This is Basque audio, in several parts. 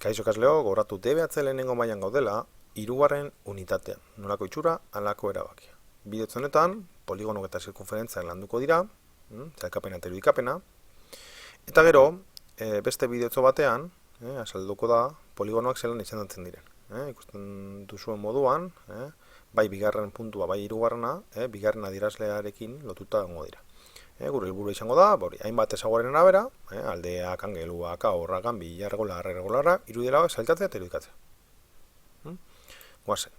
Kaixo ikasleok, gogoratu DBH lehenengo mailan gaudela, 3. unitatean, nolako itxura, halako erabakia. Bideo honetan, poligonok eta zirkunferentziak landuko dira, zailkapena eta irudikapena, eta gero, beste bideo batean, azalduko da, poligonoak zelan izendatzen diren. Ikusten duzuen moduan, bai bigarren puntua, bai hirugarrena, bigarren adierazlearekin lotuta egongo dira. Gure helburua izango da, hainbat ezaugarrien arabera, aldeak, angeluak, ahorra, ganbila, irregularra, irudiela zailkatzea eta irudikatzea. Goazen.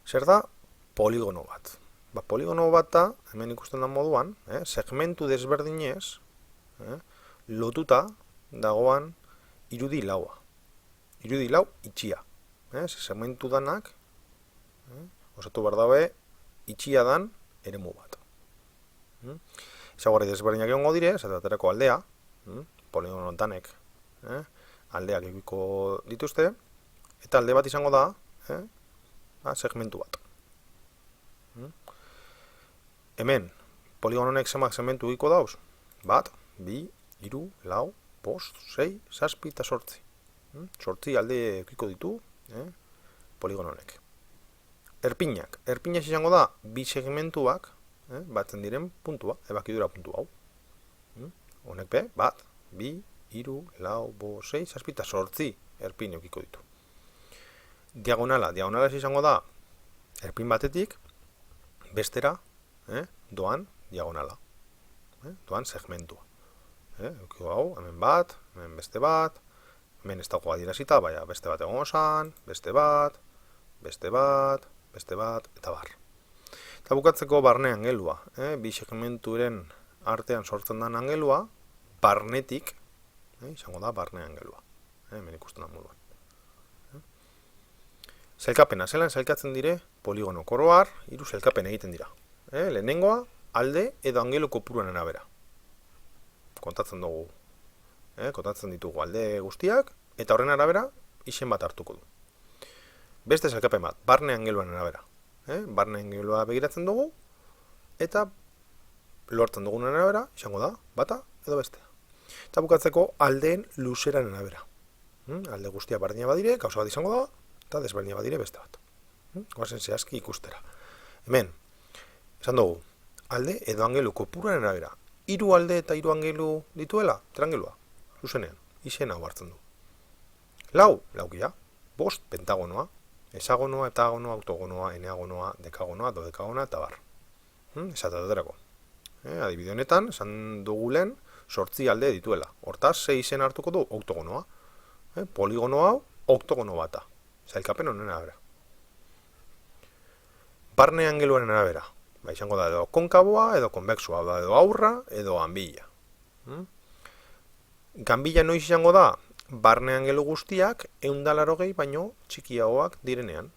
Zer da poligono bat? Poligono bat da, hemen ikusten da moduan, segmentu desberdinez lotuta dagoan irudi laua. Irudi lau itxia. Segmentu danak osatu behar dabe itxia dan eremu bat. Ezaugarri desberdinak egongo dire, esaterako aldea, poligono danek aldeak edukiko dituzte, eta alde bat izango da segmentu bat. Hemen, poligono honek zemak segmentu edukiko dauz? Bat, bi, hiru, lau, bost, sei, zazpi eta sortzi. Sortzi alde edukiko ditu poligono honek. Erpinak izango da bi segmentuak batzen diren puntua, ebakidura puntu hau. Honek be, bat, bi, hiru, lau, bost, sei, zazpi eta sortzi erpin edukiko ditu. Diagonala izango da erpin batetik bestera doan diagonala. Doan segmentua. Edukiko hau, hemen bat, hemen beste bat, hemen ez dago adierazita, baina beste bat egongo zan, beste bat, eta bar. Eta bukatzeko barne angelua. Bi segmenturen artean sortzen den angelua, barnetik, izango da barne angelua. Hemen ikusten da moduan. Zailkapena, zelan zailkatzen dire poligono koroar, 3 zailkapen egiten dira. Lehenengoa, alde edo angelu kopuruan arabera. Kontatzen dugu. Kontatzen ditugu alde guztiak, eta horren arabera, izen bat hartuko du. Beste zailkapen bat, barne angeluan arabera. Barne angelua begiratzen dugu, eta lortzen dugunen arabera, izango da, bata edo bestea. Eta bukatzeko aldeen luzeraren arabera. Alde guztia berdina badire, gauza bat izango da, eta desberdina badire beste bat. Goazen zehazki ikustera. Hemen, esan dugu, alde edo angelu kopuruaren arabera. 3 alde eta 3 angelu dituela, triangelua, zuzenean, izen hau hartzen du. Laukia, 5 pentagonoa, hesagonoa, heptagonoa, oktogonoa, eneagonoa, dekagonoa, dodekagonoa, eta bar. Esaterako. Adibide honetan, esan dugu lehen, 8 alde dituela. Hortaz, 6 izen hartuko du oktogonoa. Poligono hau, oktogono bata. Zailkapen honen arabera. Barne angeluaren arabera. Izango da edo konkaboa, edo konbexua, edo aurra, edo ganbila. Ganbila noiz izango da, barne angelu guztiak 180 baino txikiagoak direnean.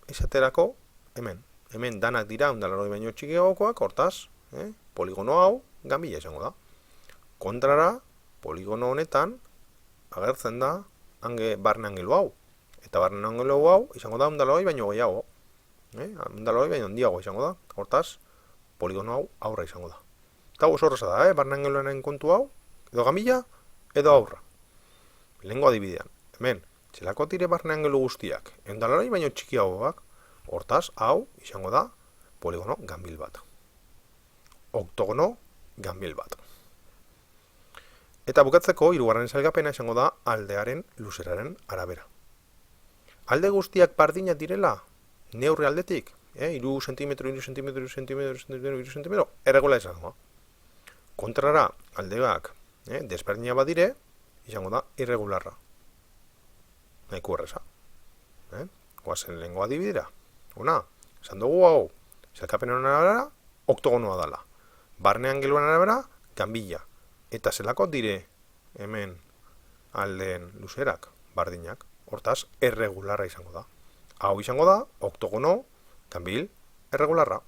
Esaterako, hemen danak dira 180 baino txikiagokoak, hortaz, poligono hau ganbila izango da. Kontrara, poligono honetan agertzen da barne angelu hau. Eta barne angelu hau izango da 180 baino gehiago. 180 baino handiago izango da, hortaz, poligono hau aurra izango da. Eta oso horreza da, barne angeluaren kontu hau, edo ganbila, edo aurra. Lehengo adibidean, hemen, zelako tire barne angelu guztiak, 180 baino txikiagoak, hortaz, hau izango da poligono ganbil bat. Oktogono ganbil bat. Eta bukatzeko, 3. zailkapena izango da aldearen luzeraren arabera. Alde guztiak bardinak direla, neurri aldetik, 3 cm, erregula izango. Kontrara, aldeak desberdina badire, izango da irregularra. Nahiko erreza. Goazen lehengo adibidera. Esan dugu hau, zailkapen honen arabera, oktogonoa dela. Barne angeluan arabera, ganbila. Eta zelako dire hemen aldeen luzerak, bardinak. Hortaz, erregularra izango da. Hau izango da, oktogono, ganbil, erregularra.